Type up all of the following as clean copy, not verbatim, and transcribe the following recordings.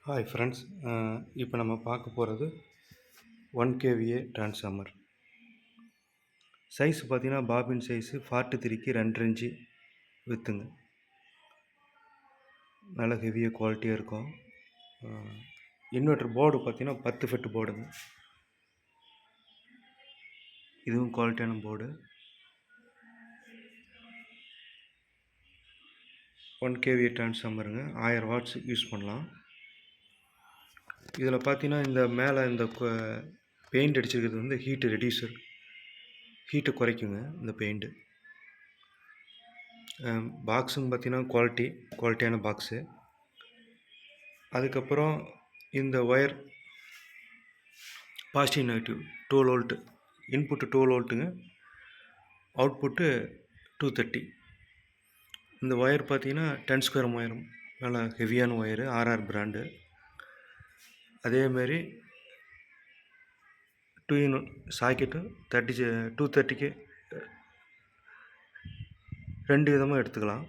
Hi friends, இப்போ நம்ம பார்க்க போகிறது 1 kVA டிரான்ஸ்ஃபார்மர். சைஸ் பார்த்தீங்கன்னா பாபின் சைஸு 43க்கு 2 இன்ச்சு வித்துங்க. நல்ல ஹெவியாக குவாலிட்டியாக இருக்கும். இன்வெர்டர் போர்டு பார்த்தீங்கன்னா 10 ஃபெட் போர்டுங்க. இதுவும் குவாலிட்டியான போர்டு. 1 kVA டிரான்ஸ்ஃபார்மருங்க, 1000 வாட்ஸ் யூஸ் பண்ணலாம். இதில் பார்த்தீங்கன்னா இந்த மேலே இந்த பெயிண்ட் அடிச்சிருக்கிறது வந்து ஹீட்டு ரெடியூசர், ஹீட்டை குறைக்குங்க இந்த பெயிண்ட்டு. பாக்ஸுன்னு பார்த்தீங்கன்னா குவாலிட்டியான பாக்ஸு. அதுக்கப்புறம் இந்த wire positive negative 12 volt, input 12 வோல்ட்டுங்க, அவுட்புட்டு 230. இந்த ஒயர் பார்த்தீங்கன்னா 10 ஸ்கொயர் ஒயரும், நல்லா ஹெவியான ஒயரு, ஆர்ஆர் பிராண்டு. அதேமாரி 2 சாக்கெட்டு 230க்கு 2 விதமாக எடுத்துக்கலாம்.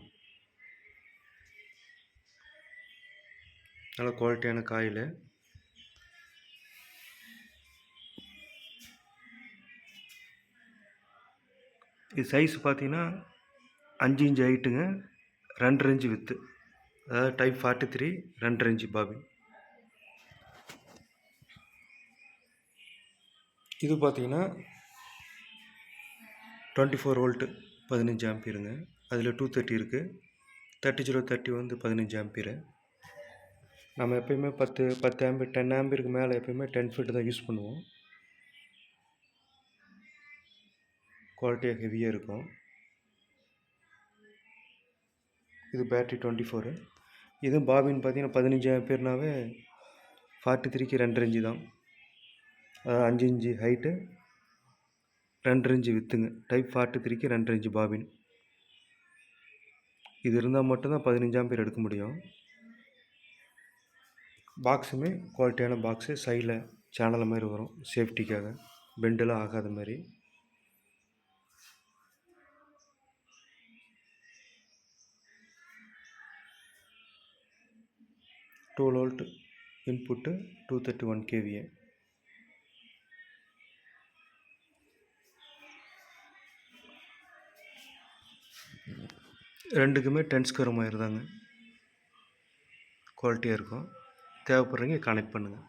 நல்ல குவாலிட்டியான காயில். இது சைஸ் பார்த்தீங்கன்னா 5 இன்ச்சு ஹைட்டுங்க, 2.5 இன்ச்சு வித்து, அதாவது டைப் 43 2.5 இன்ச்சு பாபின். இது பார்த்தீங்கன்னா 24 வோல்ட்டு 15 ஆம்பியருங்க. அதில் 230 இருக்குது. 3030 வந்து 15 ஆம்பியரு. நம்ம எப்போயுமே 10 ஆம்பியர் 10 ஆம்பியருக்கு மேலே எப்போயுமே 10 ஃபீட் தான் யூஸ் பண்ணுவோம். குவாலிட்டியாக ஹெவியாக இருக்கும். இது பேட்ரி 24. இதுவும் பாபின் பார்த்தீங்கன்னா 15 ஆம்பியர்னாவே 43க்கு 2.5 இன்ச்சு தான், அதாவது 5 இன்ச்சு ஹைட்டு, 2.5 இன்ச்சு வித்துங்க. டைப் 43க்கு 2.5 இன்ச்சு பாபின். இது இருந்தால் மட்டும்தான் 15 ஆம்பியர் எடுக்க முடியும். பாக்ஸுமே குவாலிட்டியான பாக்ஸு, சைடில் சேனல் மாதிரி வரும், சேஃப்டிக்காக பெண்டெல்லாம் ஆகாத மாதிரி. Two volt input, 231 kVA. ரெண்டுக்குமே 10 ஸ்கொயர் ஒயர் தாங்க, குவாலிட்டியாக இருக்கும். தேவைப்படுறீங்க கனெக்ட் பண்ணுங்கள்.